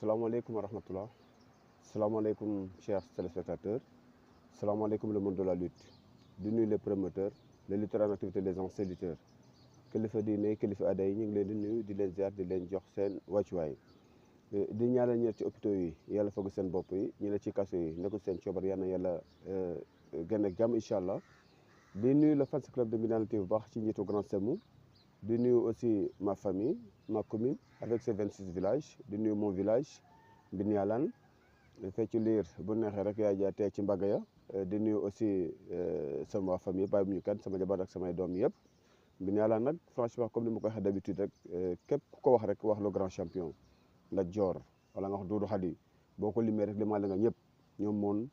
Salaamaaleykum wa rahmatullah. Salaamaaleykum chers téléspectateurs. Salaamaaleykum le monde de la lutte. Di nuyu les promoteurs, les lutteurs en activité, les anciens lutteurs. Kilifa diine kilifa aada yi ñu ngi leen di nuyu di leen ziar di leen jox seen wàccuwaay. Di ñaanal ñeent ci hôpitaux yi yàlla fëgg seen bopp yi ñu ne ci kaso yi nekkul seen coobar yal na yàlla gën ak jàmm incha allah. Di nuyu le fans club de Médina TV bu baax ci njiitu Grand Semou. Di nuyu aussi ma famille, ma commune avec ses 26 villages. Di nuyu mon village Mbinialane fecc liir bu neexee rek yaay jaa tee ci mbagg ya. Di nuyu aussi sama famille bàyyi bu ñu kenn sama jabar ak samay doom yëpp. Mbinialane nag franchement comme ni ma ko waxee d'habitude rek képp ku ko wax rek wax le grand champion Lat Dior wala nga wax Doudou Khady boo ko limee rek limaale nga ñëpp ñoom moon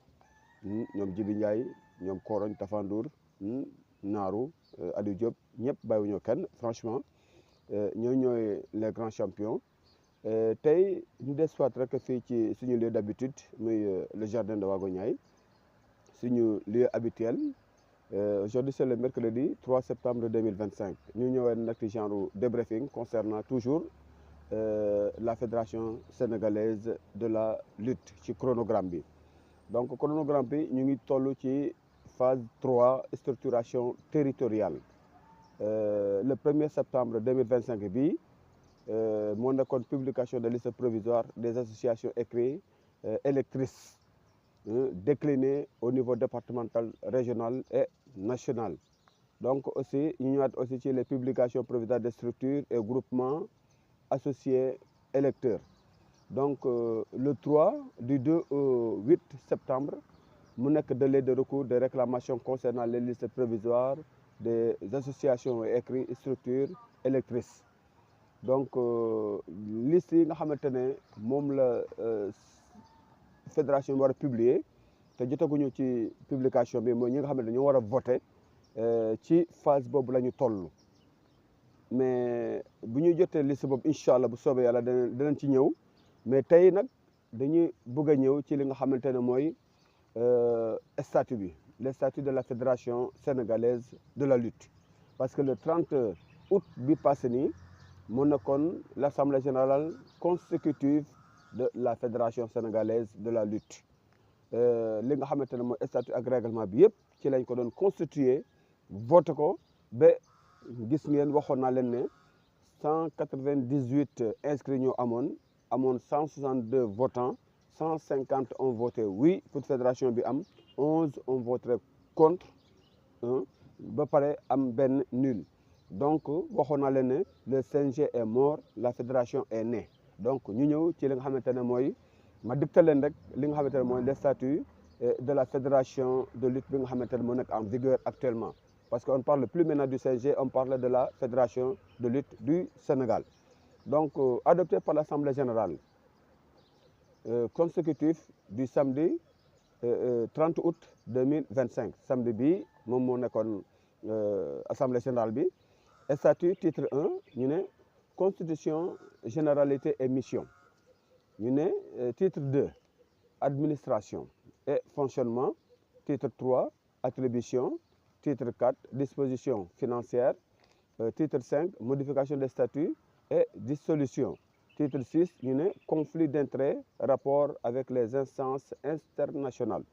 ñoom Jibi Ndiaye ñoom Koroñ Tafandour Naaru Aliou Diop ñëpp bàyyiwuñoo kenn franchement ñooy les grands champions. Tey ñu des soit rek fii ci suñu lieu d'habitude muy le jardin de Wago Niayes suñu lieu habituel. Aujourd'hui c'est le mercredi 3 septembre 2025 ñu ñëwee nag ci genre débriefing concernant toujours la fédération sénégalaise de la lutte ci chronogramme bi. Donc chronogramme bi ñu ngi toll ci phase 3 structuration territoriale. Le 1er septembre 2025 bi moo nekkoon publication de liste provisoire des associations écrites électrices déclinées au niveau départemental, régional et national. Donc aussi ñu ñëwaat aussi ci les publications provisoires des structures et groupements associés électeurs. Donc le 3 du 2 au 8 septembre mu nekk délai de recours de réclamation concernant les listes provisoires des associations écrites structures électrices. Donc liste yi nga xamante ne moom la fédération bi war a publier te jotaguñu ci publication bi mooy ñi nga xamante ne ñoo war a voter ci phase boobu la ñu toll. Mais bu ñuy jotee liste boobu incha allah bu soobee yàlla danañ ci ñëw mais tey nag dañuy bëgg a ñëw ci li nga xamante ne mooy statut bi les statuts de la fédération sénégalaise de la lutte. Parce que le 30 août bi passé nii mu nekkoon l'assemblée générale consécutive de la fédération sénégalaise de la lutte. Li nga xamante ne mooy statut ak règlement bi yëpp ci lañ ko doon constituer voté ko ba gis ngeen waxoon naa leen ne 198 inscrits ñoo amoon 162 votants 150 ont voté oui pour fédération bi am 11 ont voté contre ba pare am benn nul. Donc waxoon naa leen ne le CNG est mort la fédération est née. Donc ñu ñëw ci li nga xamante ne mooy ma dicté leen rek li nga xamante ne mooy les statuts de la fédération de lutte bi nga xamante ne moo nekk en vigueur actuellement. Parce qu'on ne parle plus maintenant du CNG, on parle de la fédération de lutte du Sénégal. Donc adopté par l'Assemblée générale consécutif du samedi 30 août 2025 samedi bi moom moo nekkoon Assemblée générale bi. Statut titre 1 ñu ne constitution généralité et mission ñu ne titre 2 administration et fonctionnement titre 3 attribution titre 4 disposition financière titre 5 modification des statuts et dissolution titre 6 ñu ne conflit d'intérêts rapport avec les instances internationales.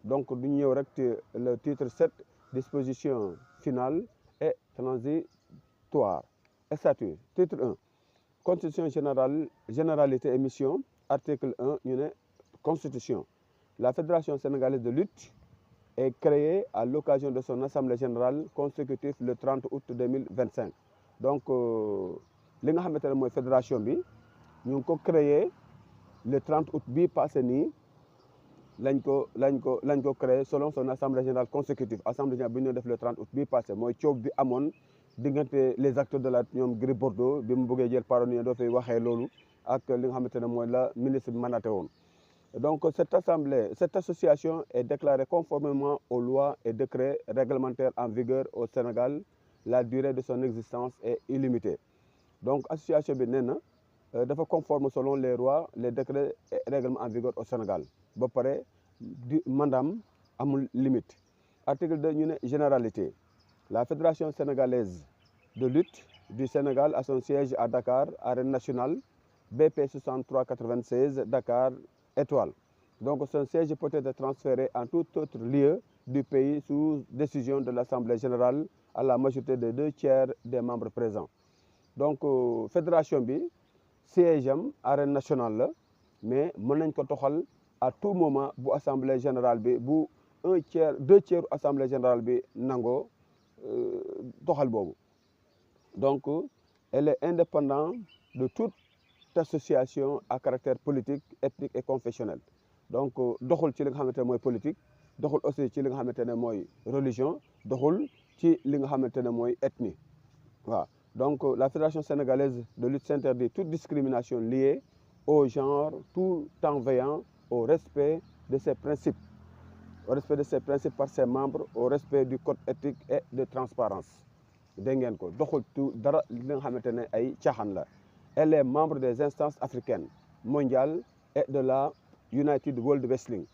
Donc du ñëw rek le titre 7 disposition finale et transitoire. Statut titre 1 constitution générale généralité et mission article 1 ñu ne constitution. La fédération sénégalaise de lutte est créée à l'occasion de son assemblée générale consécutive le 30 août 2025. Donc li nga xamante ne mooy fédération bi ñu ngi ko créé le 30 août bi passé nii lañ ko créé selon son assemblée générale consécutive. Assemblée générale bi ñu def le 30 août bi passé mooy coow bi amoon diggante les acteurs de la ñoom Gris Bordeaux bi mu bëggee jël parole yi doo fay waxee loolu ak li nga xamante ne mooy la ministre bi mandaté woon. Donc cette association est déclarée conformément aux lois et décrets réglementaires en vigueur au Sénégal. La durée de son existence est illimitée. Donc association bi nee na dafa conforme selon les lois les décrets et règlements en vigueur au Sénégal ba pare di mandaam amul limite. Article 2 ñu ne généralité. La fédération sénégalaise de lutte du Sénégal a son siège à Dakar, arène nationale. BP 6396 Dakar étoile. Donc son siège peut être transféré en tout autre lieu du pays sous décision de l'Assemblée générale à la majorité de 2/3 des membres présents. Donc fédération bi siège am arène nationale la mais mën nañ ko toxal à tout moment bu assemblée générale bi bu 1/3 2/3 assemblée générale bi nangoo toxal boobu. Donc elle est indépendante de toute association à caractère politique, ethnique et confessionnel. Donc doxul ci li nga xamante ne mooy politique, doxul aussi ci li nga xamante ne mooy religion, doxul ci li nga xamante ne mooy ethnie waaw. Donc la Fédération sénégalaise de lutte s'interdit toute discrimination liée au genre tout en veillant au respect de ses principes, par ses membres, au respect du code éthique et de transparence. Dégg ngeen ko doxul tout dara li nga xamante ne ay caaxaan la. Elle est membre des instances africaines, mondiales et de la United World Wrestling.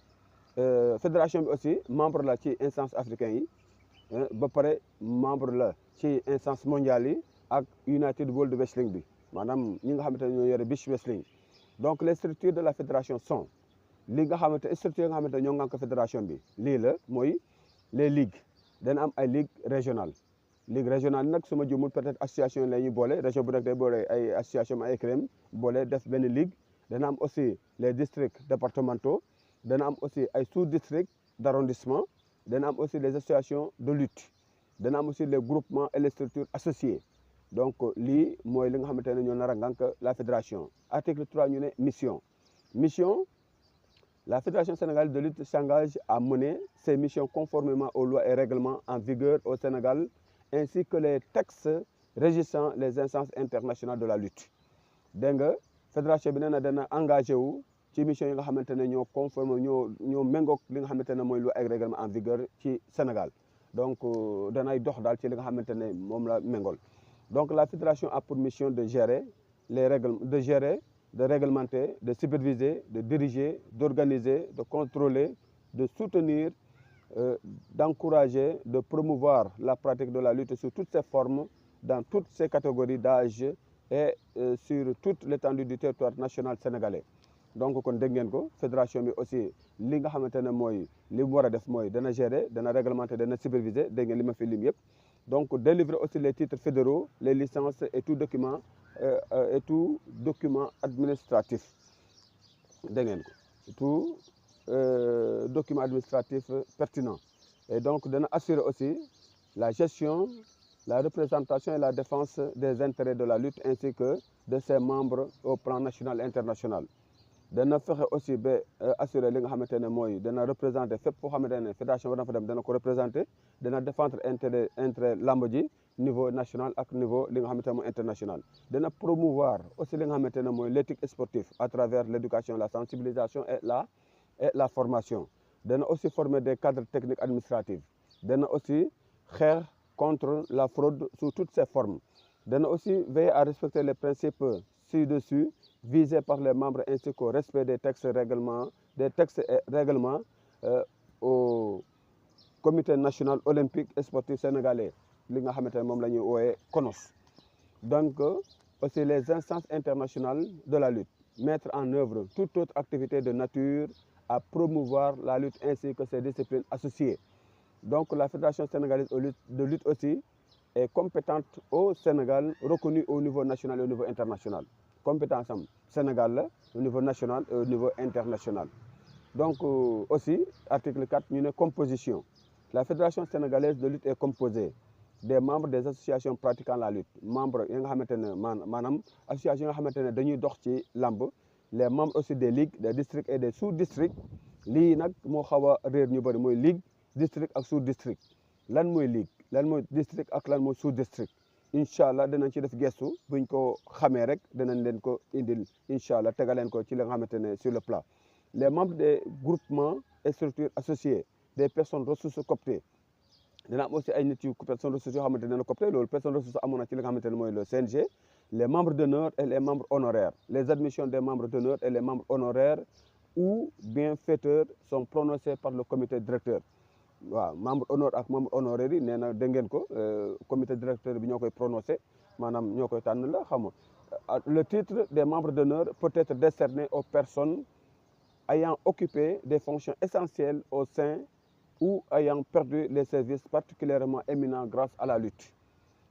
Fédération bi aussi membre la ci instance africaine yi ba pare membre la ci instance mondiale yi ak United World Wrestling bi maanaam ñi nga xamante ne ñoo yore beach wrestling. Donc les structures de la fédération sont li nga xamante structure nga xamante ne ñoo ngànk fédération bi lii la mooy les ligues dana am ay ligues régionales. Ligue régionale nag su ma jumul peut-être association la ñuy boole région bu nekk day boole ay association ay CREM boole def benn ligue. Dana am aussi les districts départementaux, dana am aussi ay sous-districts d'arrondissement, dana am aussi les associations de lutte, dana am aussi les groupements et les structures associées. Donc lii mooy li nga xamante ne ñoo nar a ngànk la fédération. Article 3 ñu ne mission. La Fédération sénégalaise de lutte s'engage à mener ses missions conformément aux lois et règlements en vigueur au Sénégal ainsi que les textes régissant les instances internationales de la lutte. Dégg nga fédération bi nee na dana engagé wu ci mission yi nga xamante ne ñoo conforme ñoo méngoog li nga xamante ne mooy loi ak règlement en vigueur ci Sénégal. Donc danay dox daal ci li nga xamante ne moom la méngool. Donc la fédération a pour mission de gérer les règles, de réglementer, de superviser, de diriger, d'organiser, de contrôler, de soutenir, d'encourager, de promouvoir la pratique de la lutte sous toutes ses formes, dans toutes ses catégories d'âge et sur toute l'étendue du territoire national sénégalais. Donc kon dégg ngeen ko fédération bi aussi li nga xamante ne mooy li mu war a def mooy dana gérer dana réglementer dana superviser dégg ngeen li ma fi lim yëpp. Donc délivrer aussi les titres fédéraux, les licences et tout document administratif dégg ngeen ko tout document administratif pertinent. Et donc dana assurer aussi la gestion, la représentation et la défense des intérêts de la lutte ainsi que de ses membres au plan national et international. Dana fexe aussi ba assurer li nga xamante ne mooy dana représenter fépp foo xamante ne fédération war na fa dem dana ko représenter dana défendre intérêt lamb ji niveau national ak niveau li nga xamante ne mooy international. Dana promouvoir aussi li nga xamante ne mooy l'éthique sportive à travers l'éducation, la sensibilisation et la formation. Dana aussi former des cadres techniques administratifs. Dana aussi xeex contre la fraude sous toutes ses formes. Dana aussi veiller à respecter les principes ci-dessus visés par les membres ainsi qu'au respect des textes et règlements au comité national olympique et sportif sénégalais li nga xamante ne moom la ñuy wooyee CONOS. Donc aussi les instances internationales de la lutte mettre en œuvre toute autre activité de nature à promouvoir la lutte ainsi que ses disciplines associées. Donc la Fédération sénégalaise de lutte aussi est compétente au Sénégal, reconnue au niveau national et au niveau international. Compétence am Sénégal la au niveau national et au niveau international. Donc aussi article 4 ñu ne composition. La Fédération sénégalaise de lutte est composée des membres des associations pratiquant la lutte, membres yi nga xamante ne maanaam association yi nga xamante ne dañuy dox ci lamb, les membres aussi des ligues, des districts et des sous-districts. Lii nag moo xaw a réer ñu bëri mooy ligue, district ak sous-district. Lan mooy ligue, lan mooy district ak lan mooy sous-district. Incha allah danañ ci def gestu buñ ko xamee rek danañ leen ko indil incha allah tegal leen ko ci li nga xamante ne sur le plat. Les membres des groupements et structures associées, des personnes ressources cooptées. Dana am aussi ay nit yu personnes ressources yoo xamante ne dana coopté loolu personnes ressources amoon na ci li nga xamante ne mooy le CNG. Les membres d'honneur et les membres honoraires. Les admissions des membres d'honneur et les membres honoraires ou bienfaiteurs sont prononcées par le comité directeur. Waaw membre honneur ak membre honoraire yi nee na dégg ngeen ko comité directeur bi ñoo koy prononcé maanaam ñoo koy tànn la xam nga Le titre des membres d'honneur peut être décerné aux personnes ayant occupé des fonctions essentielles au sein ou ayant perdu les services particulièrement éminents grâce à la lutte.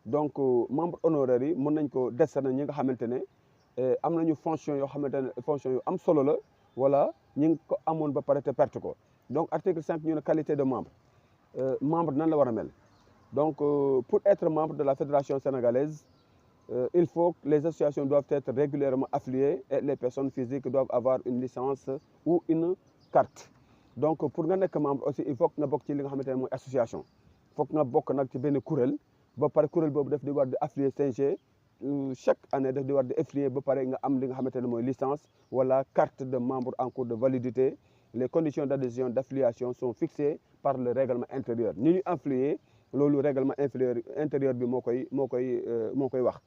Donc membre honoraire yi mën nañ ko décerner ñi nga xamante ne am nañu fonction yoo xamante ne fonction yu am solo la wala ñi ngi ko amoon ba pare te perte ko. Donc article 5 ñu ne qualité de membre membre nan la war a mel. Donc pour être membre de la fédération sénégalaise il faut que les associations doivent être régulièrement affiliées et les personnes physiques doivent avoir une licence ou une carte. Donc pour nga nekk membre aussi il faut que nga bokk ci li nga xamante ne mooy association foog nga bokk nag ci benn kuréel ba pare kuréel boobu daf di war di affilier CNG chaque année daf di war di affilier ba pare nga am li nga xamante ne mooy licence wala carte de membre en cours de validité. Les conditions d'adhésion d'affiliation sont fixées par le règlement intérieur ni ñu affilier loolu règlement intérieur bi moo koy wax.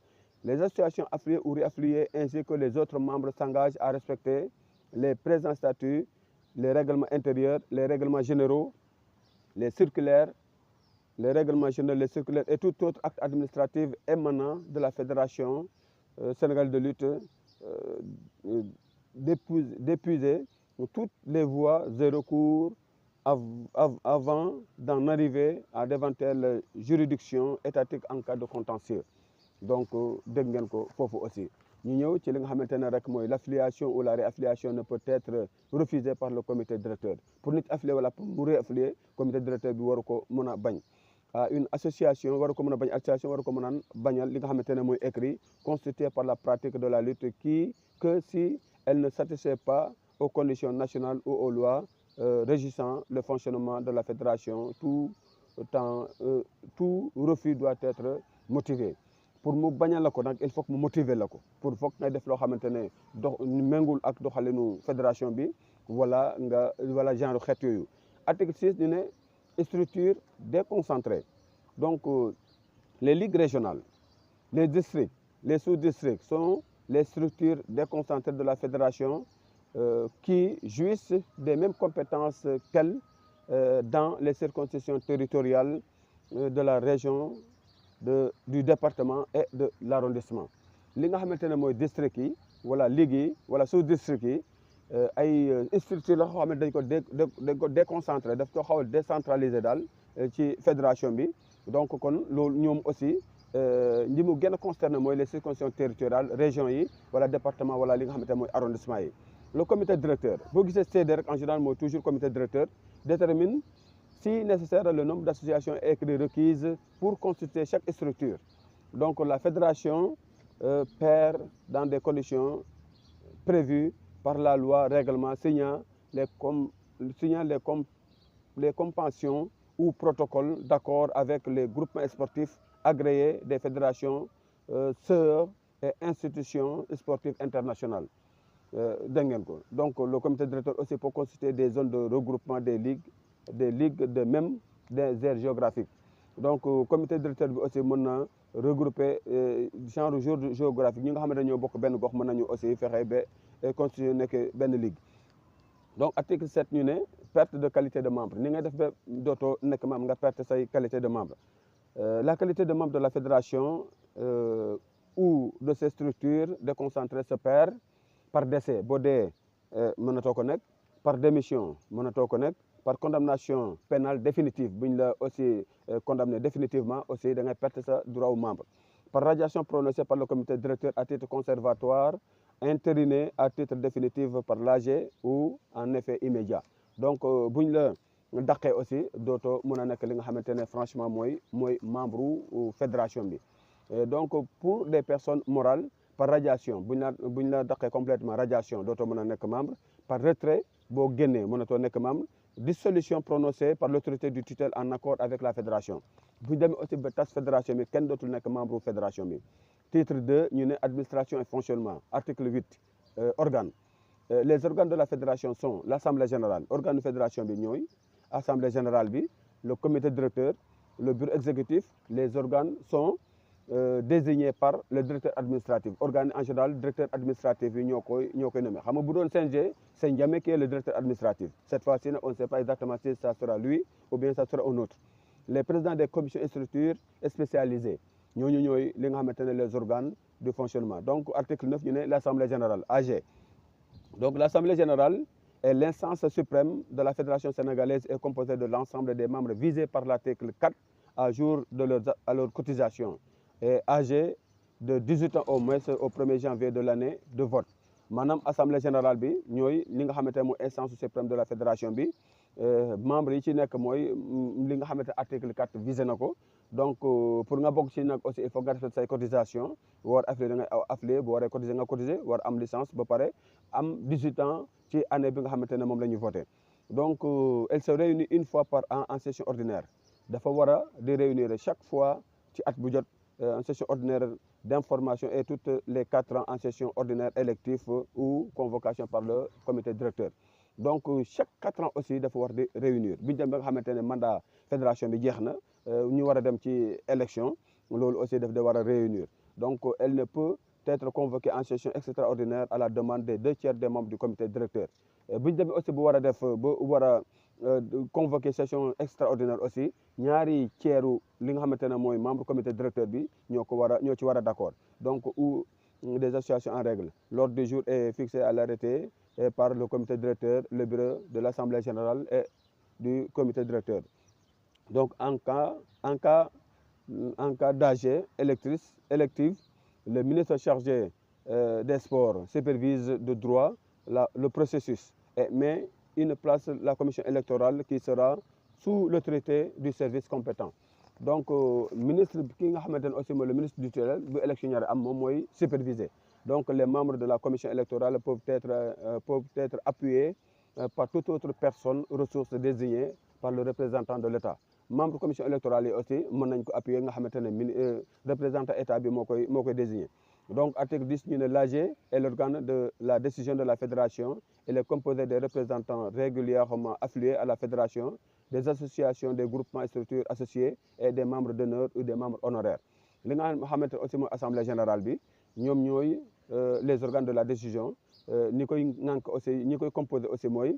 Les associations affiliées ou réaffiliées ainsi que les autres membres s'engagent à respecter les présents statuts, les règlements intérieurs, les règlements généraux, les circulaires, les règlements généraux, les circulaires et tout autre acte administratif émanant de la Fédération sénégalaise de lutte d'épuiser toutes les voies et recours avant d'en arriver à d'éventuelles juridictions étatiques en cas de contentieux. Donc dégg ngeen ko foofu aussi ñu ñëw ci li nga xamante ne rek mooy l'affiliation ou la réaffiliation ne peut être refusée par le comité directeur pour nit affilié wala pour mu réaffilier comité directeur bi waru ko mën a bañ une association waru ko mën a bañ association waru ko mën a bañal li nga xamante ne mooy écrit constitué par la pratique de la lutte que si elle ne satisfait pas aux conditions nationales ou aux lois régissant le fonctionnement de la fédération tout refus doit être motivé. Pour mu bañal la ko nag il faut que mu motiver la ko pour foog ngay def loo xamante ne méngul ak doxalinu fédération bi wala genre xeet yooyu. Article 6 ñu ne structure déconcentrée donc les ligues régionales les districts les sous-districts sont les structures déconcentrées de la fédération qui jouissent des mêmes compétences qu'elles dans les circonscriptions territoriales de la région du département et de l'arrondissement. Li nga xamante ne mooy district yi wala ligue yi wala sous-district yi ay structure la xamante dañ ko déconcentré daf ko xaw a décentralisé daal ci fédération bi donc kon loolu ñoom aussi ñi mu gën a concerné mooy les circonscriptions territoriales régions yi wala département wala li nga xamante ne mooy arrondissement yi. Le comité directeur boo gisee CD rek en général mooy toujours comité directeur détermine si nécessaire le nombre d'associations écrites requises pour constituer chaque structure. Donc la fédération perd dans des conditions prévues par la loi règlement signant les conventions ou protocoles d'accord avec les groupements sportifs agréés des fédérations sœurs et institutions sportives internationales. Dégg ngeen ko donc le comité directeur aussi peut constituer des zones de regroupement des ligues de même des aires géographiques donc comité directeur bi aussi mën na regrouper genre géographique ñi nga xam ne dañoo bokk benn gox mën nañu aussi fexe ba constituer nekk benn ligue. Donc article 7 ñu ne perte de qualité de membre ni ngay def ba dootoo nekk membre nga perte say qualité de membre. La qualité de membre de la fédération ou de ces structures déconcentrées se perd par décès boo dee mënatoo ko nekk par démission mënatoo ko nekk par condamnation pénale définitive bu ñu la aussi condamné définitivement aussi da ngay perte sa droit au membre par radiation prononcée par le comité directeur à titre conservatoire entériné à titre définitif par l'AG ou en effet immédiat donc bu ñu la dàqee aussi dootoo mën a nekk li nga xamante ne franchement mooy membre fédération bi donc pour des personnes morales par radiation bu ñu la dàqee complètement radiation dootoo mën a nekk membre par retrait boo génnee mënatoo nekk membre dissolution prononcée par l'autorité du tutelle en accord avec la fédération bu ñu demee aussi ba tas fédération bi kenn dootul nekk membre fédération bi. Titre 2 ñu ne administration et fonctionnement article 8 organes les organes de la fédération sont l'assemblée générale organe de fédération bi ñooy assemblée générale bi le comité directeur le bureau exécutif les organes sont désigné par le directeur administratif organe en général directeur administratif yi ñoo koy nommé xam nga bu doon CNG c'est Ndiamé qui est le directeur administratif cette fois-ci on ne sait pas exactement si ça sera lui ou bien ça sera un autre les présidents des commissions et structures spécialisées ñooñu ñooy li nga xamante ne les organes de fonctionnement. Donc article 9 ñu ne l'Assemblée générale AG. Donc l'Assemblée générale est l'instance suprême de la Fédération sénégalaise et composée de l'ensemble des membres visés par l'article 4 à jour de leur cotisation et âgés de 18 ans au moins au 1er janvier de l'année de vote. Maanaam assemblée générale bi ñooy li nga xamante ne mooy instance suprême de la fédération bi membre yi ci nekk mooy li nga xamante ne article 4 visé na ko. Donc pour nga bokk ci nag aussi il faut nga def say cotisation war affilié da ngay affilié bu waree cotiser nga cotiser war am licence ba pare am 18 ans ci année bi nga xamante ne moom la ñu voté. Donc elle se réunit une fois par an en session ordinaire dafa war a di réunir chaque fois ci at bu jot en session ordinaire d'information et toutes les 4 ans en session ordinaire élective ou convocation par le comité directeur. Donc chaque 4 ans aussi dafa war di réunir bi ñu dem ba nga xamante ne mandat fédération bi jeex na ñu war a dem ci élection loolu aussi daf de war a réunir. Donc elle ne peut être convoquée en session extraordinaire à la demande des 2/3 des membres du comité directeur. bi ñu demee aussi bu war a def ba war a convoquer session extraordinaire aussi ñaari ceeru li nga xamante ne mooy membre comité directeur bi ñoo ci war a d'accord. Donc ou des associations en règle. L'ordre du jour est fixé à l'arrêté par le comité directeur, le bureau de l'Assemblée générale et du comité directeur. Donc en cas d'AG élective, le ministre chargé des sports supervise de droit le processus et met une place la commission électorale qui sera sous l'autorité du service compétent. Donc ministre ki nga xamante ne aussi mooy le ministre du tutelle bu élection ñaari am moom mooy superviser. Donc les membres de la commission électorale peuvent être appuyés par toute autre personne ressource désignée par le représentant de l'État. Membre commission électorale yi aussi mën nañ ko appuyer nga xamante ne représentant État bi moo koy désigner. Donc article 10 ñu ne l'AG est l'organe de la décision de la fédération. Elle est composée des représentants régulièrement affiliés à la fédération, des associations, des groupements et structures associés et des membres d'honneur ou des membres honoraires. Li nga xamante aussi mooy assemblée générale bi ñoom ñooy les organes de la décision ñi koy ŋànk aussi ñi koy composé aussi mooy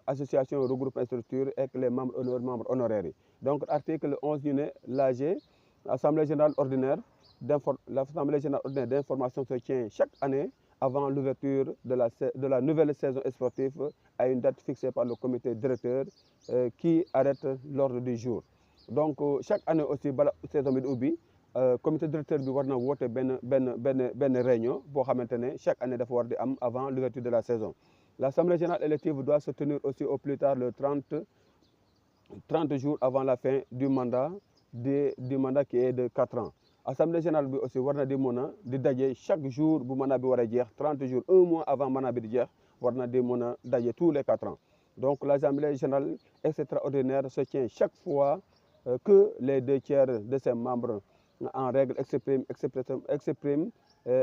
association regroupement et structure et les membres honoraires yi. Donc article 11 ñu ne l'AG assemblée générale ordinaire l'assemblée générale ordinaire d'information se tient chaque année avant l'ouverture de la nouvelle saison sportive à une date fixée par le comité directeur qui arrête l'ordre du jour. Donc chaque année aussi bala saison bi di ubbi comité directeur bi war na woote benn réunion boo xamante ne chaque année dafa war di am avant l'ouverture de la saison. L'assemblée générale élective doit se tenir aussi au plus tard le 30 jours avant la fin du mandat qui est de 4 ans. Assemblée générale bi aussi war na di mën a di daje chaque jour bu mandat bi war a jeex 30 jours 1 mois avant mandat bi di jeex war na di mën a daje tous les 4 ans. Donc l'assemblée générale extraordinaire se tient chaque fois que les 2/3 de ses membres en règle expriment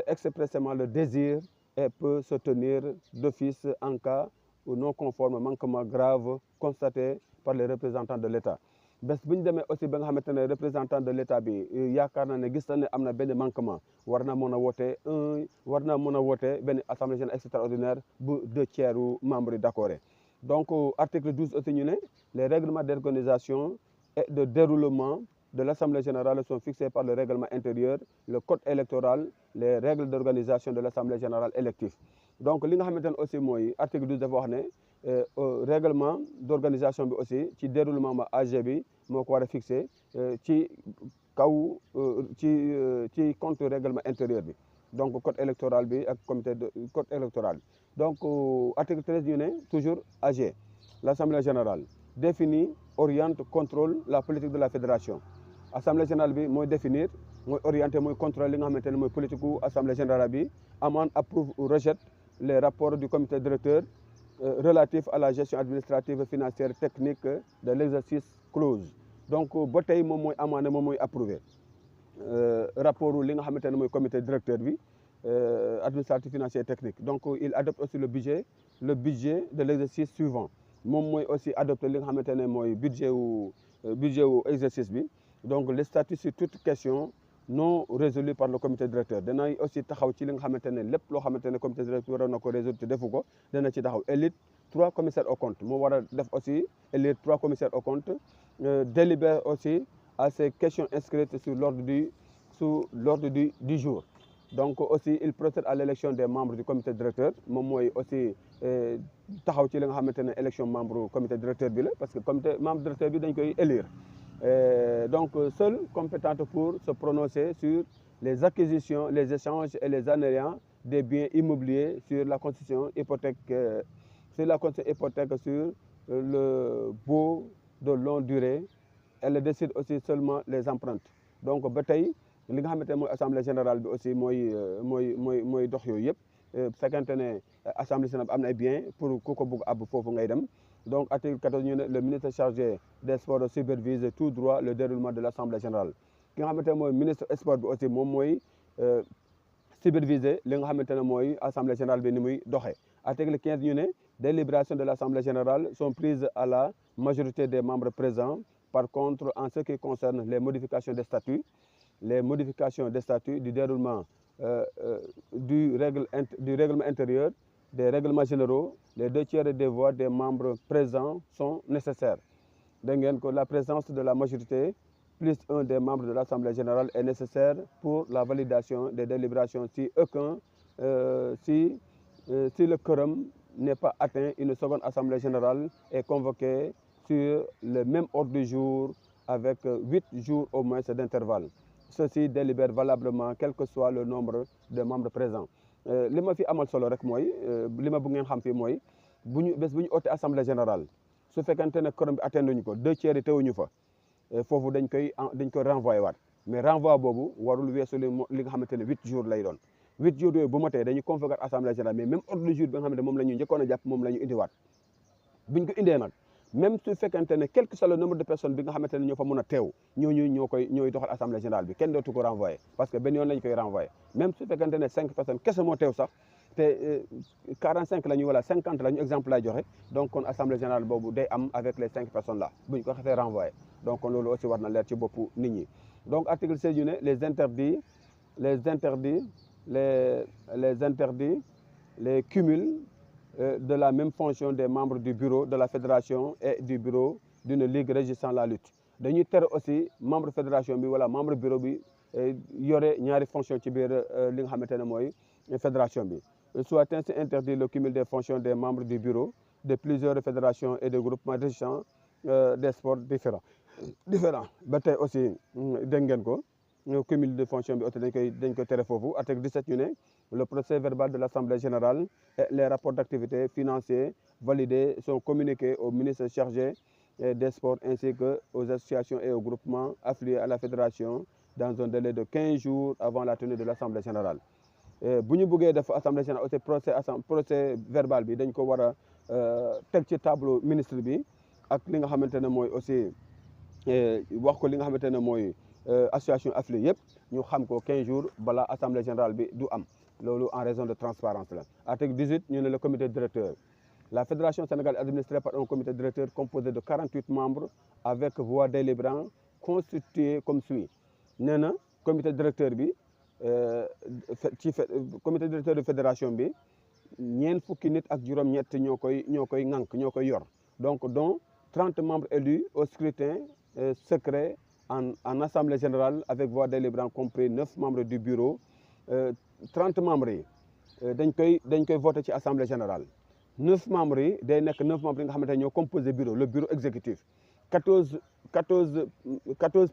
expressément le désir et peut se tenir d'office en cas où non conforme manquement grave constaté par les représentants de l'État. Bés bu ñu demee aussi ba nga xamante ne représentant de l'État bi yaakaar na ne gis na ne am na benn manquement war na mën a woote benn assemblée générale extraordinaire bu 2/3 membres yi d'accord. Donc article 12 aussi ñu ne les règlements d'organisation et de déroulement de l'Assemblée générale sont fixés par le règlement intérieur, le code électoral, les règles d'organisation de l'Assemblée générale élective. Donc li nga xamante ne aussi mooy article 12 dafa wax ne règlement d'organisation bi aussi ci déroulement ma AG bi moo ko war a fixé ci kaw ci compte règlement intérieur bi. Donc code électoral bi ak code électoral. Donc article 13 ñu ne toujours AG l'Assemblée générale définit, oriente, contrôle la politique de la fédération. Assemblée générale bi mooy définir mooy orienter mooy contrôler li nga xamante ne mooy politique gu assemblée générale bi amende, approuve ou rejette les rapports du comité directeur relatifs à la gestion administrative, financière, technique de l'exercice close. Donc ba tey moom mooy amende moom mooy approuver rapport li nga xamante ne mooy comité directeur bi administratif, financier et technique. Donc il adopte aussi le budget de l'exercice suivant. Moom mooy aussi adopté li nga xamante ne mooy budget wu exercice bi. Donc les statuts sur toute question non résolue par le comité directeur danañ aussi taxaw ci li nga xamante ne lépp loo xamante ne comité directeur waroon na ko résoudre te defu ko dana ci taxaw élire 3 commissaires aux comptes moo war a def aussi élire 3 commissaires aux comptes délibère aussi à ces questions inscrites sur sous l'ordre du jour. Donc aussi il procède à l'élection des membres du comité directeur moom mooy aussi taxaw ci li nga xamante ne élection membre comité directeur bi la parce que comité membre directeur bi dañ koy élire donc seul compétente pour se prononcer sur les acquisitions, les échanges et les annullements des biens immobiliers sur la constitution hypothèque sur le baux de longue durée. Elle décide aussi seulement les empreintes donc ba tey li nga xamante ne mooy assemblée générale bi aussi mooy dox yooyu yëpp fekkente ne assemblée générale bi am na ay biens pour ku ko bugg àbb foofu ngay dem. Donc article 14 ñu ne le ministre chargé des sports supervise tout droit le déroulement de l'assemblée générale ki nga xamante ne mooy ministre sport bi aussi moom mooy superviser li nga xamante ne mooy assemblée générale bi ni muy doxee. Article 15 ñu ne délibérations de l'assemblée générale sont prises à la majorité des membres présents. Par contre, en ce qui concerne les modifications des statuts du déroulement du règlement intérieur, des règlements généraux, les 2/3 des voix des membres présents sont nécessaires. La présence de la majorité plus un des membres de l'Assemblée générale est nécessaire pour la validation des délibérations si le quorum n'est pas atteint, une seconde Assemblée générale est convoquée sur le même ordre du jour avec 8 jours au moins d'intervalle. Ceci délibère valablement quel que soit le nombre de membres présents. li ma fi amal solo rek mooy li ma bëgg ngeen xam fii mooy bés bu ñu oote assemblée générale su fekkente ne quorum bi atteindre ñu ko 2/3 yi teewuñu fa foofu dañ koy renvoyer waat mais renvoi boobu warul weesu li nga xamante ne 8 jours lay doon 8 jours yooyu bu motee dañuy convoquer assemblée générale mais même ordre du jour bi nga xamante ne moom la ñu njëkkoon a jàpp moom la ñu indiwaat buñ ko indee nag même su fekkente ne quel que soit le nombre de personnes bi nga xamante ne ñoo fa mën a teew ñooy doxal assemblée générale bi kenn dootu ko renvoyer parce que benn yoon lañ koy renvoyer même su fekkente ne 5 personnes kese moo teew sax te 45 la ñu wala 50 la ñu exemple lay joxe donc kon assemblée générale boobu day am avec les 5 personnes là buñ ko xasee renvoyer donc kon loolu aussi war na leer ci boppu nit ñi. Donc article 16 ñu ne les interdits les cumuls de la même fonction des membres du bureau de la fédération et du bureau d'une ligue régissant la lutte dañuy tere aussi membre fédération bi wala membre bureau bi yore ñaari fonction ci biir li nga xamante ne mooy fédération bi. Soit ainsi interdit le cumul des fonctions des membres du bureau de plusieurs fédérations et de groupements régissant des sports différents ba tey aussi dégg ngeen ko cumul de fonction bi aussi dañ koy tere foofu. Article 17 ñu ne le procès verbal de l'Assemblée générale et les rapports d'activité financiers validés sont communiqués au ministre chargé des sports ainsi que aux associations et aux groupements affiliés à la fédération dans un délai de 15 jours avant la tenue de l'Assemblée générale. Bu ñu bëggee def assemblée générale aussi procès verbal bi dañ ko war a teg ci tableau ministre bi ak li nga xamante ne mooy aussi wax ko li nga xamante ne mooy association affiliée yëpp ñu xam ko 15 jours balaa assemblée générale bi du am loolu en raison de transparence la. Article 18 ñu ne le comité directeur. La fédération sénégalaise administrée par un comité directeur composé de 48 membres avec voix délibérante constitué comme suit. Nee na comité directeur bi comité directeur de fédération bi ñeent fukki nit ak juróom-ñett ñoo koy ŋànk ñoo koy yor donc dont 30 membres élus au scrutin secret en assemblée générale avec voix délibérante compris 9 membres du bureau 30 membres yi dañ koy voté ci assemblée générale 9 membres yi day nekk 9 membres yi nga xamante ne ñoo composé bureau le bureau exécutif 14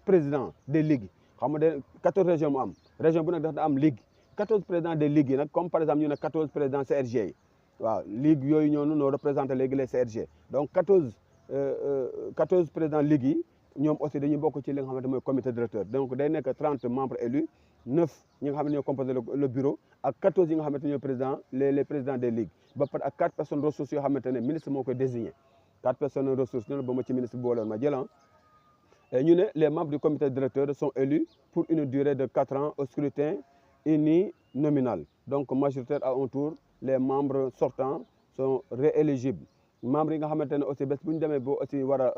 présidents des ligues xam nga 14 régions mu am région bu nekk dafa am ligue 14 présidents des ligues yi nag comme par exemple ñu ne 14 présidents CRG yi waaw ligue yooyu ñoo représenté léegi les CRG donc 14 présidents ligue yi ñoom aussi dañuy bokk ci li nga xamante mooy comité directeur donc day nekk 30 membres élus 9 ñi nga xam ne ñoo composé le bureau ak 14 yi nga xamante ñooy les présidents des ligues ba pare ak 4 personnes ressources yoo xamante ne ministre moo koy désigné 4 personnes ressources ñu ne ba ma ci ministre bi booloon ma jëlan ñu ne les membres du comité directeur sont élus pour une durée de 4 ans au scrutin uninominal donc majoritaire à un tour les membres sortants sont rééligibles membres yi nga xamante ne aussi bés bu ñu demee ba aussi war a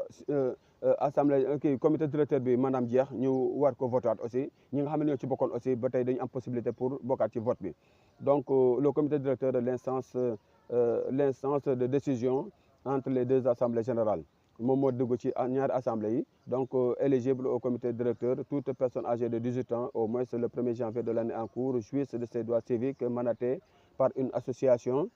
assemblée comité directeur bi maanaam jeex ñu war ko voté waat aussi ñi nga xam ne ñoo ci bokkoon aussi ba tey dañu am possibilité pour bokkaat ci vote bi donc le comité directeur de l'instance de décision entre les deux assemblées générales moom moo dugg ci ñaari assemblée yi donc éligible au comité directeur toute personne âgée de 18 ans au moins le 1er janvier de l'année en cours jouisse de ses droits civiques mandatés par une association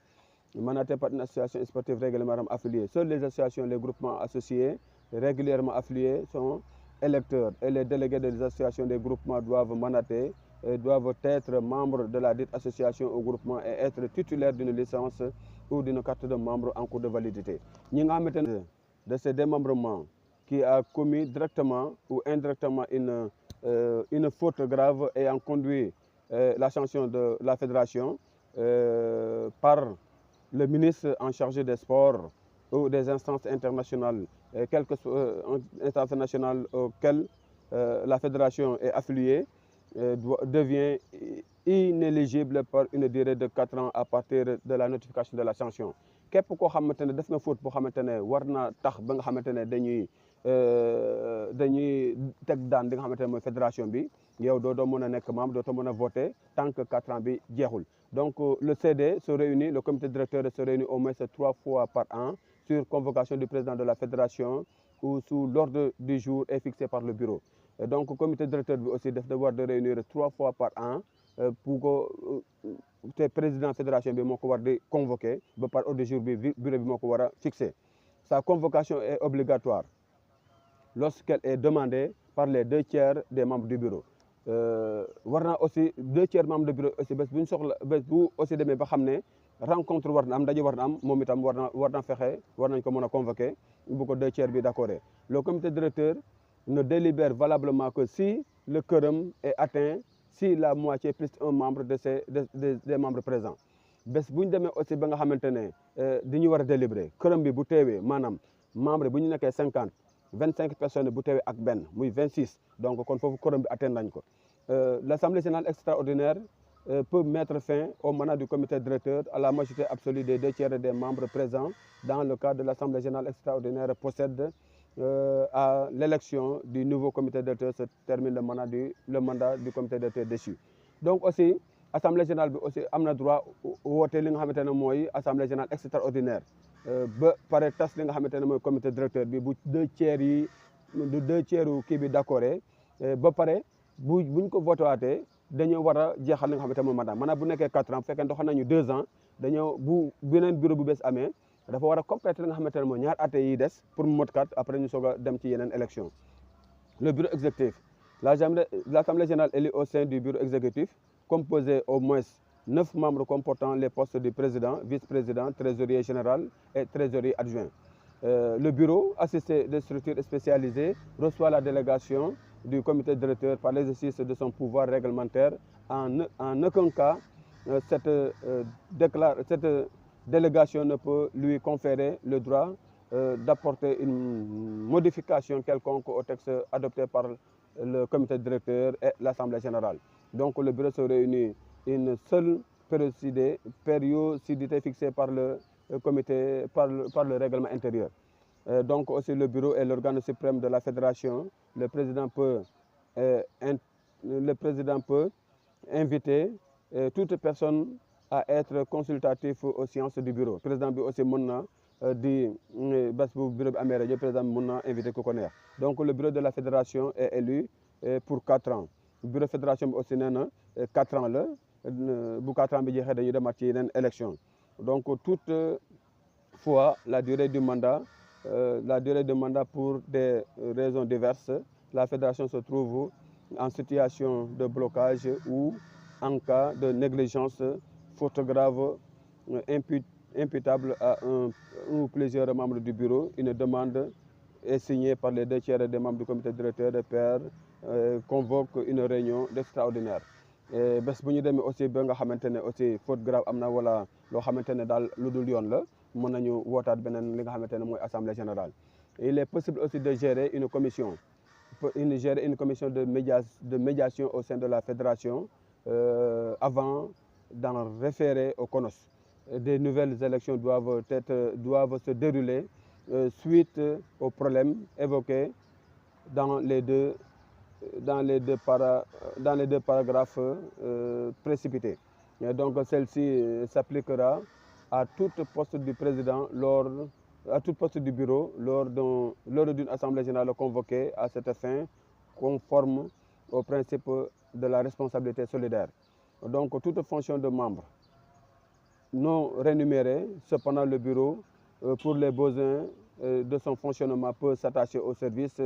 sportive régulièrement affiliée. Seules les associations, les groupements associés régulièrement affiliés sont électeurs et les délégués des associations des groupements doivent mandater doivent être membres de la dite association ou groupement et être titulaires d'une licence ou d'une carte de membre en cours de validité. Ñi nga xamante ne de ces démembrements qui a commis directement ou indirectement une faute grave ayant conduit la sanction de la fédération par le ministre en charge des sports ou des instances internationales, quelque soit instance nationale auxquelles la fédération est affiliée, devient inéligible par une durée de 4 ans à partir de la notification de la sanction. képp koo xamante ne def na faute boo xamante ne war na tax ba nga xamante ne dañuy teg daan di nga xamante ne mooy fédération bi yow doo mën a nekk membre dootoo mën a voter tant que 4 ans bi jeexul. Donc le CD se réunit, le comité directeur se réunit au moins 3 fois par an sur convocation du président de la fédération ou sous l'ordre du jour est fixé par le bureau. Et donc le comité directeur bi aussi daf devoir de réunir 3 fois par an pour que le président de la fédération bi moo ko war di convoquer ba par ordre du jour bi bureau bi moo ko war a fixé. Sa convocation est obligatoire lorsqu'elle est demandée par les 2/3 des membres du bureau. war naa aussi 2/3 membres du bureau aussi bés bu ñu soxla bés bu aussi demee ba xam ne rencontre war na am ndaje war na am moom itam war na fexe war nañ ko mën a convoquer bu ko 2/3 bi d'accord. Le comité directeur ne délibère valablement que si le quorum est atteint si la moitié plus un membre des membres présents. bés bu ñu demee aussi ba nga xamante ne di ñu war a délibérer quorum bi bu teewee maanaam membre bu ñu nekkee 50 25 personnes bu teewee ak benn muy 26 donc kon foofu quorum bi atteindre nañ ko. L'Assemblée générale extraordinaire peut mettre fin au mandat du comité directeur à la majorité absolue des 2/3 des membres présents dans le cadre de l'Assemblée générale extraordinaire procède à l'élection du nouveau comité directeur se termine le mandat du comité directeur déchu. Donc aussi Assemblée générale bi aussi am na droit woote li nga xamante ne mooy Assemblée générale extraordinaire ba pare tas li nga xamante ne mooy comité directeur bi bu 2/3 kii bi d'accord ba pare buñ ko voté waatee dañoo war a jeexal li nga xamante ne mooy maanaam bu nekkee 4 ans bu fekkee doxal nañu 2 ans dañoo bu beneen bureau bu bees amee dafa war a compléter li nga xamante ne mooy ñaar at yi des pour mu mot 4 après ñu soog a dem ci yeneen élection. Le bureau exécutif, l'Assemblée générale élue au sein du bureau exécutif composé au moins 9 membres comportant les postes du président, vice-président, trésorier général et trésorier adjoint. Le bureau, assisté de structures spécialisées, reçoit la délégation du comité directeur par l'exercice de son pouvoir réglementaire. En aucun cas, cette délégation ne peut lui conférer le droit d'apporter une modification quelconque au texte adopté par le comité directeur et l'Assemblée générale. Donc le bureau se réunit une seule périodicité fixée par le comité, par le règlement intérieur. Donc aussi le bureau est l'organe suprême de la fédération. Le président peut inviter toute personne à être consultatif aux séances du bureau. Le président bi aussi mën na di bés bu bureau bi amee rajo président bi mën na inviter ku ko neex. Donc le bureau de la fédération est élu pour 4 ans. Le bureau de la fédération bi aussi nee na 4 ans la bu 4 ans bi jeexee dañuy demaat ci yeneen élection. Donc toutefois la durée du mandat pour des raisons diverses, la fédération se trouve en situation de blocage ou en cas de négligence, faute grave imputable à un ou plusieurs membres du bureau. Une demande est signée par les 2/3 des membres du comité directeur de pair convoque une réunion d'extraordinaire. bés bu ñu demee aussi ba nga xamante ne aussi faute grave am na wala loo xamante ne daal lu dul yoon la mën nañu wootaat beneen li nga xamante ne mooy assemblée générale. Il est possible aussi de gérer une commission de médiation au sein de la fédération avant d'en référer au CONOS. Des nouvelles élections doivent se dérouler suite aux problèmes évoqués dans les deux paragraphes précipités. Et donc celle-ci s'appliquera à tout poste du président lors à tout poste du bureau lors d'une assemblée générale convoquée à cette fin, conforme au principe de la responsabilité solidaire. Donc, toute fonction de membre non rémunérée, cependant le bureau, pour les besoins de son fonctionnement, peut s'attacher au service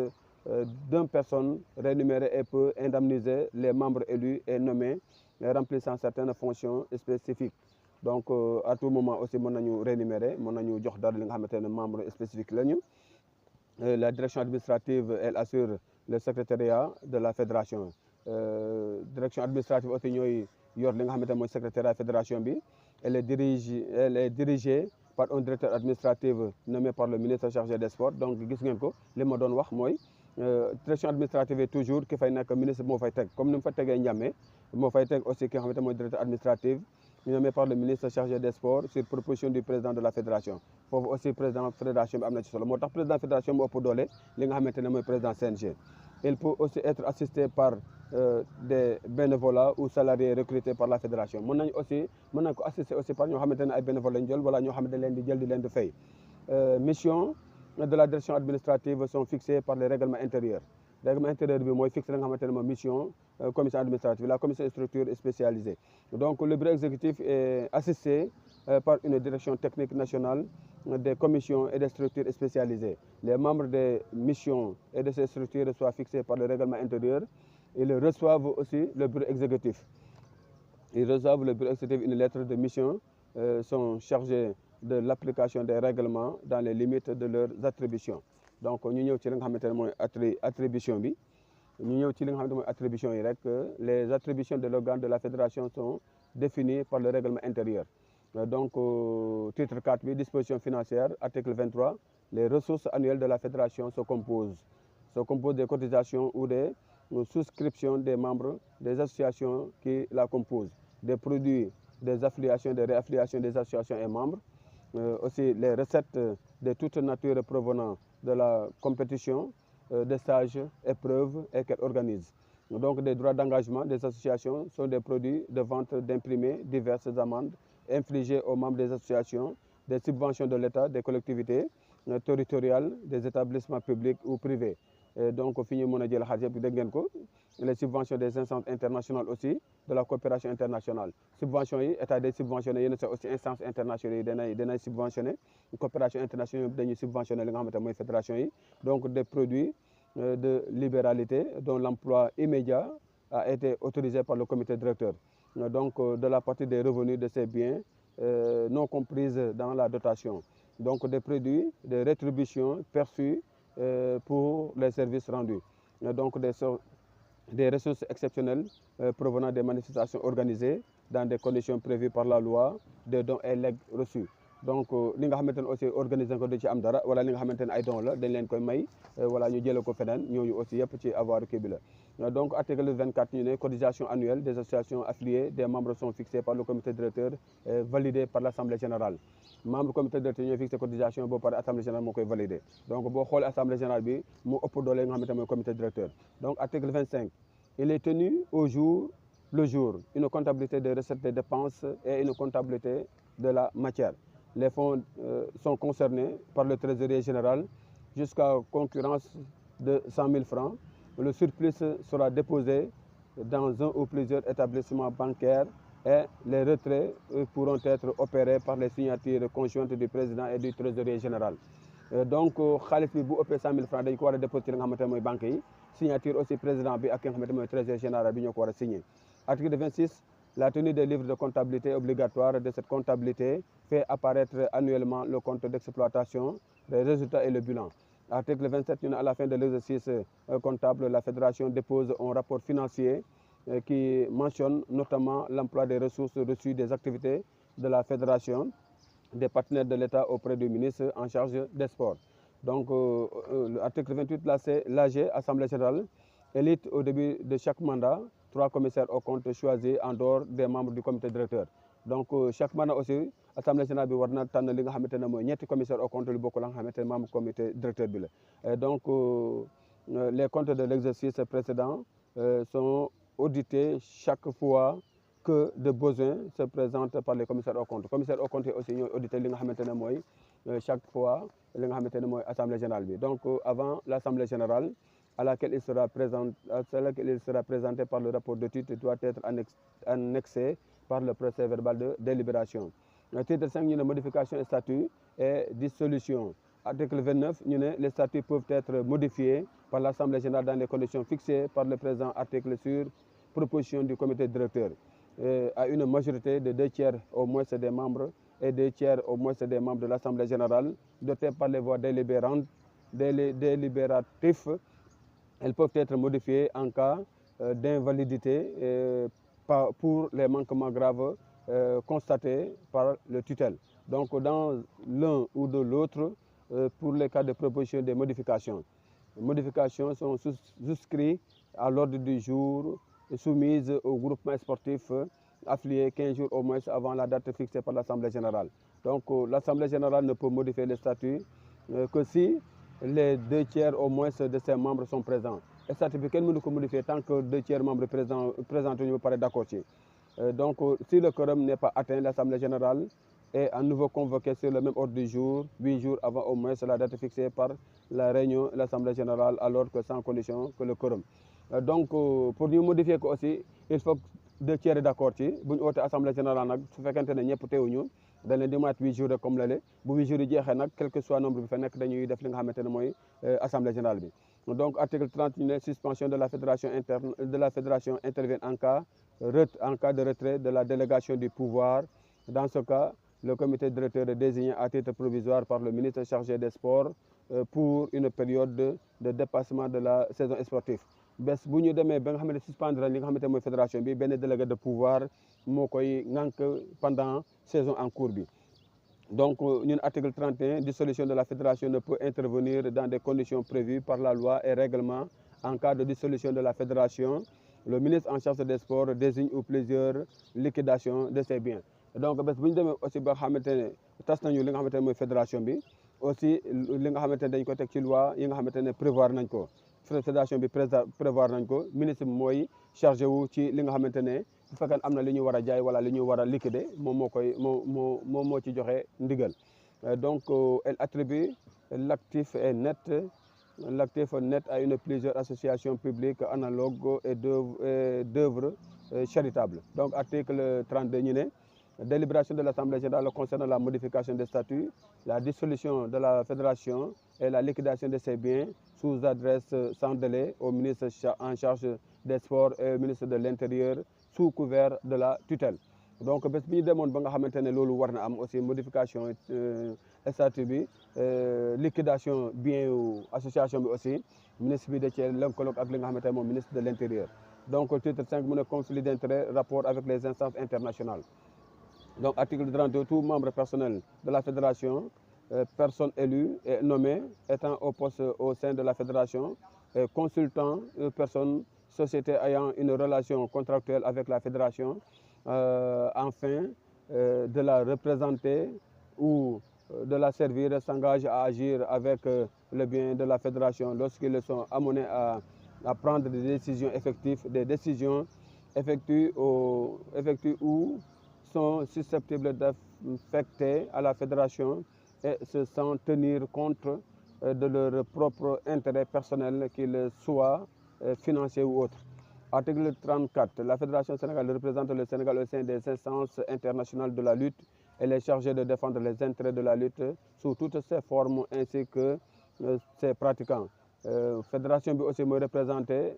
d'une personne rémunérée et peut indemniser les membres élus et nommés remplissant certaines fonctions spécifiques. Donc, à tout moment aussi, mën nañu rémunérer, mën nañu jox dara li nga xamante ne membre spécifique lañu. La direction administrative, elle assure le secrétariat de la fédération. Direction administrative aussi ñooy yor li nga xamante ne mooy secrétariat fédération bi. Elle est dirigée par un directeur administratif nommé par le ministre chargé des sports. Donc gis ngeen ko li ma doon wax mooy direction administrative est toujours ki fay nekk ministre moo fay teg comme ni mu fa tegee Ndiamé moo fay teg aussi ki nga xamante mooy directeur administratif nommé par le ministre chargé des sports sur proposition du président de la fédération. Foofu aussi président fédération bi am na ci solo moo tax président fédération bi ëpp doole li nga xamante ne mooy président CNG. Il peut aussi être assisté par des bénévolats ou salariés recrutés par la fédération. Mën nañ ko assister aussi par ñoo xamante ne ay bénévoles lañ jël wala ñoo xamante ne leen di jël di leen di fay. Mission de la direction administrative sont fixées par les règlements intérieurs. Règlement intérieur bi mooy fixé la nga xamante ne mooy mission commission administrative, la commission structure spécialisée. Donc le bureau exécutif est assisté par une direction technique nationale des commissions et des structures spécialisées. Les membres des missions et de ces structures soient fixés par le règlement intérieur. Ils reçoivent aussi le bureau exécutif. Ils reçoivent le bureau exécutif une lettre de mission, sont chargés de l'application des règlements dans les limites de leurs attributions. Donc ñu ñëw ci li nga xamante ne mooy attribution bi ñu ñëw ci li nga xamante ne mooy attribution yi rek les attributions de l'organe de la fédération sont définies par le règlement intérieur. Donc titre 4 bi disposition financière article 23 les ressources annuelles de la fédération se composent des cotisations ou des souscriptions des membres des associations qui la composent, des produits des affiliations, des réaffiliations des associations et membres, aussi les recettes de toute nature provenant de la compétition, des stages, épreuves et qu'elle organise. Donc des droits d'engagement des associations sont des produits de vente d'imprimés, diverses amendes infligées aux membres des associations, des subventions de l'État, des collectivités territoriales, des établissements publics ou privés. Donc fi ñu mën a jël xaalis yëpp dégg ngeen ko les subventions des instances internationales aussi de la coopération internationale subventions yi état day subventionné yenn sa aussi instances internationales yi danay subventionné coopération internationale yi dañuy subventionné li nga xamante ne mooy fédération yi donc des produits de libéralité dont l'emploi immédiat a été autorisé par le comité directeur. Donc de la partie des revenus de ces biens non comprises dans la dotation. Donc des produits de rétribution perçus pour les services rendus. Donc des ressources exceptionnelles provenant des manifestations organisées dans des conditions prévues par la loi, des dons et legs reçus. Donc li nga xamante ne aussi organisé ko da ci am dara wala li nga xamante ne ay dons la dañ leen koy may wala ñu jëlee ko feneen ñooñu aussi yëpp ci avoir kii bi la. Donc article 24 ñu ne cotisation annuelle des associations affiliées des membres sont fixées par le comité directeur validé par l'assemblée générale. Membre comité directeur ñooy fixé cotisation boo pare assemblée générale moo koy validé donc boo xoolee assemblée générale bi mu ëpp doole nga xamante ne mooy comité directeur. Donc article 25 il est tenu au jour le jour une comptabilité des recettes des dépenses et une comptabilité de la matière. Les fonds sont concernés par le trésorier général jusqu'à concurrence de 100 000 francs. Le surplus sera déposé dans un ou plusieurs établissements bancaires et les retraits pourront être opérés par les signatures conjointes du président et du trésorier général. Donc xaalis bi bu ëppee 100 000 francs dañ ko war a déposer li nga xamante ne mooy banque yi signature aussi président bi ak ki nga xamante ne mooy trésorier général bi ñoo ko war a signer. Article 26 la tenue des livres de comptabilité obligatoire de cette comptabilité fait apparaître annuellement le compte d'exploitation, les résultats et le bilan. Article 27 ñu ne à la fin de l'exercice comptable la fédération dépose un rapport financier qui mentionne notamment l'emploi des ressources reçues des activités de la fédération, des partenaires de l'État auprès du ministre en charge des sports. Donc, l'article 28, l'AG, Assemblée générale, élite au début de chaque mandat 3 commissaires aux comptes choisis en dehors des membres du comité directeur. Donc, chaque mandat aussi, Assemblée générale bi war na tànn li nga xamante ne mooy ñetti commissaires aux comptes lu bokk la nga xamante ne membre comité directeur bi la. Donc, les comptes de l'exercice précédent sont audités chaque fois que de besoin se présente par les commissaires aux comptes. Commissaires aux comptes aussi ñooy audité li nga xamante ne mooy chaque fois l'Assemblée générale. Donc avant l'Assemblée générale, à laquelle il sera présenté par le rapport d'étude, doit être annexé par le procès verbal de délibération. Titre 5, une modification et statut et dissolution. Article 29, les statuts peuvent être modifiés par l'Assemblée générale dans les conditions fixées par le présent article sur proposition du comité directeur, à une majorité de 2 tiers au moins des membres et 2 tiers au moins des membres de l'Assemblée générale, dotés par les voix délibératifs. Elles peuvent être modifiées en cas d'invalidité pour les manquements graves constatés par le tutelle. Donc dans l'un ou de l'autre, pour les cas de proposition des modifications. Les modifications sont souscrites à l'ordre du jour et soumises au groupement sportif affilié 15 jours au moins avant la date fixée par l'Assemblée générale. Donc l'Assemblée générale ne peut modifier les statuts que si les 2 tiers au moins de ses membres sont présents. Et ça, quel ne peut modifier tant que 2 tiers membres présents ne paraît d'accord. Donc si le quorum n'est pas atteint, l'Assemblée générale est à nouveau convoquée sur le même ordre du jour, 8 jours avant au moins la date fixée par la réunion de l'Assemblée générale, alors que sans condition que le quorum. Donc pour nous modifier aussi, il faut que 2 tiers d'accord. Si nous avons l'Assemblée générale, su fekkente ne ñëpp teewuñu dañ leen di maat 8 jours comme lale bu 8 jours yi jeexee nag quel que soit nombre bi fa nekk dañuy def li nga xamante ne mooy assemblée générale bi. Donc article 30 ñu ne suspension de la fédération interne intervient en cas de retrait de la délégation du pouvoir. Dans ce cas, le comité directeur est désigné à titre provisoire par le ministre chargé des sports pour une période de dépassement de la saison sportive. bés bu ñu demee ba nga xam ne suspendre li nga xamante mooy fédération bi benn délégué de pouvoir moo koy ŋànk pendant saison en cours bi. Donc ñun article 31, dissolution de la fédération ne peut intervenir dans des conditions prévues par la loi et règlement. En cas de dissolution de la fédération, le ministre en charge des sports désigne ou plusieurs liquidations de ses biens. Donc bés bu ñu demee aussi ba xamante ne tas nañu li nga xamante ne mooy fédération bi aussi li nga xamante ne dañ ko teg ci loi yi nga xamante ne prévoir nañ ko. Fédération bi prévoir nañ ko ministre bi mooy chargé wu ci li nga xamante ne bu fekkee am na li ñu war a jaay wala li ñu war a liquider moom moo ci joxe ndigal. Donc elle attribue l'actif net à une plusieurs associations publiques analogues et d'œuvres charitables. Donc article 32 ñu ne délibération de l'Assemblée générale concernant la modification des statuts, la dissolution de la fédération et la liquidation de ses biens sous adresse sans délai au ministre en charge des sports et au ministre de l'Intérieur sous couvert de la tutelle. Donc bés bi ñu demoon ba nga xamante ne loolu war na am aussi modification statut bi liquidation bien association bi aussi ministre bi da cee lëkkaloo ak li nga xamante ne moom ministre de l'Intérieur. Donc titre 5 mu ne conflit d'intérêt rapport avec les instances internationales. Donc article 32, tout membre personnel de la fédération, personne élue et nommée étant au poste au sein de la fédération, consultant personne, société ayant une relation contractuelle avec la fédération, afin de la représenter ou de la servir, s'engage à agir avec le bien de la fédération lorsqu'ils sont amenés à prendre des décisions effectives, des décisions effectuées ou sont susceptibles d'affecter à la fédération et se sans tenir compte de leur propre intérêt personnel, qu'il soit financier ou autre. Article 34. La Fédération sénégalaise représente le Sénégal au sein des instances internationales de la lutte. Elle est chargée de défendre les intérêts de la lutte sous toutes ses formes ainsi que ses pratiquants. Fédération bi aussi mooy représenté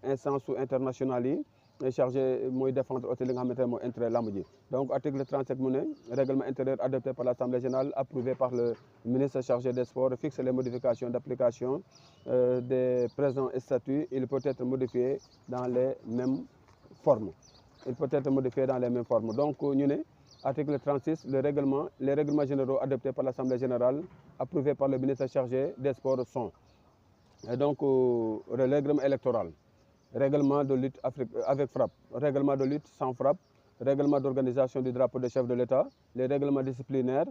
instance internationale yi chargé mooy défendre aussi li nga xamante ne mooy intérêt lamb ji. Donc article 37 mu ne règlement intérieur adopté par l'Assemblée générale approuvé par le ministre chargé des sports fixe les modifications d'application des présents statuts. Il peut être modifié dans les mêmes formes. Donc ñu ne article 36, les règlements généraux adoptés par l'Assemblée générale approuvés par le ministre chargé des sports sont donc le règlement électoral, règlement de lutte avec frappe, règlement de lutte sans frappe, règlement d'organisation du drapeau de chef de l'État, les règlements disciplinaires,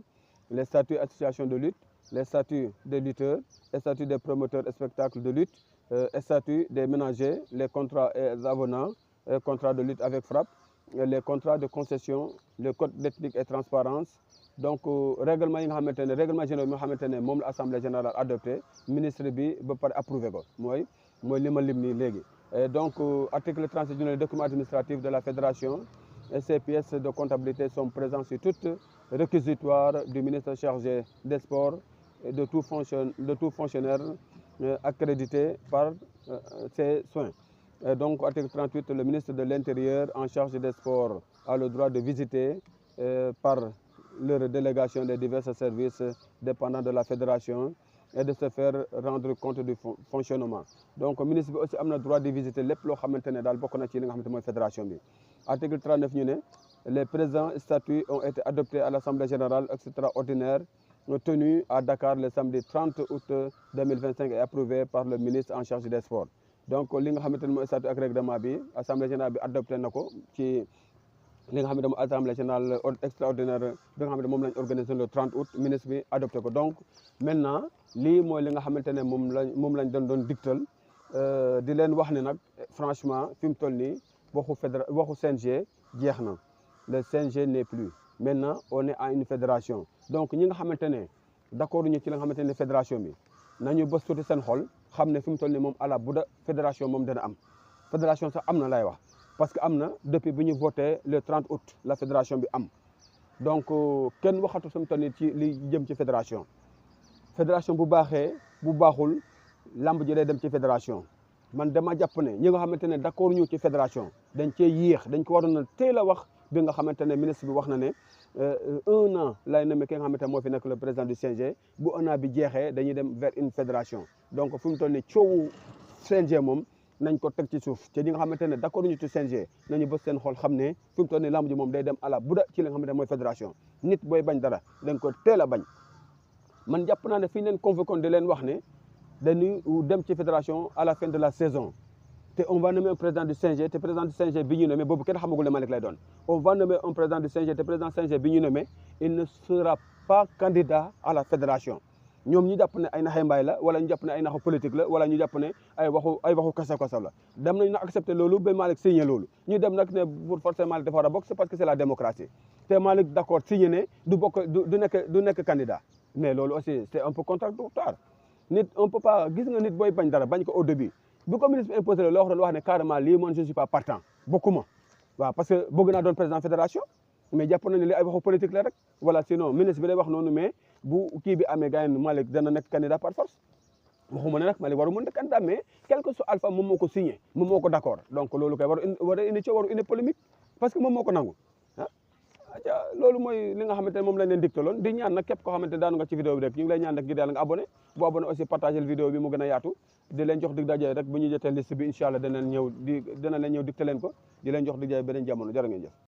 les statuts associations de lutte, les statuts des lutteurs, les statuts des promoteurs et spectacles de lutte, les statuts des ménagers, les contrats et avenants, les contrats de lutte avec frappe, les contrats de concession, le code d'éthique et transparence, donc règlement yi nga xamante ne règlement général yi nga xamante ne moom la assemblée générale adopté ministre bi ba pare approuvé ko mooy li ma lim nii léegi. Donc article 37 du document administratif de la fédération et ces pièces de comptabilité sont présentes sur toutes réquisitoires du ministre chargé des sports et de tout fonctionnaire accrédité par ses soins. Donc article 38, le ministre de l'Intérieur en charge des sports a le droit de visiter par leur délégation des divers services dépendants de la fédération et de se faire rendre compte du fonctionnement. Donc le ministre bi aussi am na droit de visiter lépp loo xamante ne daal bokk na ci li nga xamante mooy fédération bi. Article 39 ñu ne les présents statuts ont été adoptés à l'Assemblée générale extraordinaire tenue à Dakar le samedi 30 août 2025 et approuvé par le ministre en charge des sports. Donc li nga xamante ne mooy statut ak règlement bi assemblée générale bi adopté na ko ci li nga xam ne mooy assemblée générale extraordinaire bi nga xam ne moom lañ organisé le 30 août ministre bi adopté ko. Donc maintenant lii mooy li nga xamante ne moom lañ doon digtal di leen wax ne nag franchement fi mu toll nii waxu CNG jeex na. Le CNG n'est plus. Maintenant on est à une fédération. Donc ñi nga xamante ne d'accord ñu ci li nga xamante ne fédération bi nañu bës tuuti seen xol xam ne fi mu toll nii moom ala bu da fédération moom dana am fédération sax am na lay wax parce que am na depuis bi ñu voté le 30 août la fédération bi am. Donc kenn waxatu fi mu toll nii ci li jëm ci fédération bu baaxee bu baaxul lamb ji day dem ci fédération. Man dama jàpp ne ñi nga xamante ne d'accord ñu ci fédération dañ cee yéex dañ ko waroon a teel a wax bi nga xamante ne ministre bi wax na ne 1 an lay nommé ki nga xamante ne moo fi nekk le président du CNG bu 1 an bi jeexee dañuy dem vers une fédération. Donc fi mu toll nii coowu CNG moom nañ ko teg ci suuf te ñi nga xamante ne d'accord ñu ci CNG nañu bës seen xol xam ne fi mu toll nii lamb ji moom day dem à la bu da ci li nga xamante ne mooy fédération. Nit booy bañ dara dañ ko teel a bañ man jàpp naa ne fi ñu leen convoqué di leen wax ne dañuy dem ci fédération à la fin de la saison te on va nommer un président du CNG te président du CNG bi ñu nommé boobu kenn xamagul ne Malick lay doon. On va nommer un président du CNG te président CNG bi ñu nommé il ne sera pas candidat à la fédération. ñoom ñu jàpp ne ay naxee mbaay la wala ñu jàpp ne ay naxu politique la wala ñu jàpp ne ay waxu kasa la dem nañ na accepté loolu ba Malick signé loolu ñu dem nag ne pour forcer Malick dafa war a bokk c'est parce que c'est la démocratie te Malick d'accord signé ne du nekk candidat mais loolu aussi c'est un peu contradictoire. Nit on peut pas gis nga nit booy bañ dara bañ ko au début bu ko ministre bi imposé la loo wax ne carrément lii man je suis pas partant bokkuma waaw parce que bëgg naa doon président fédération mais jàpp nañu ne li ay waxu politique la rek voilà sinon ministre bi lay wax noonu mais bu kii bi amee gars yi Malick dana nekk candidat par force waxuma ne nag Malick waru mën nekk candidat mais quelque soit alpha moom moo ko signé moom moo ko d'accord donc loolu kay waru indi polémique parce que moom moo ko nangu loolu mooy li nga xamante ne moom lañ leen digtaloon di ñaan nag képp koo xamante ne daanu nga ci vidéo bi rek ñu ngi lay ñaan rek ngir yàlla nga abonné boo abonné aussi partagé vidéo bi mu gën a yaatu di leen jox dig daje rek bu ñu jotee liste bi incha allah dana leen ñëw digte leen ko di leen jox dig daje beneen jamono jërë ngeen jëf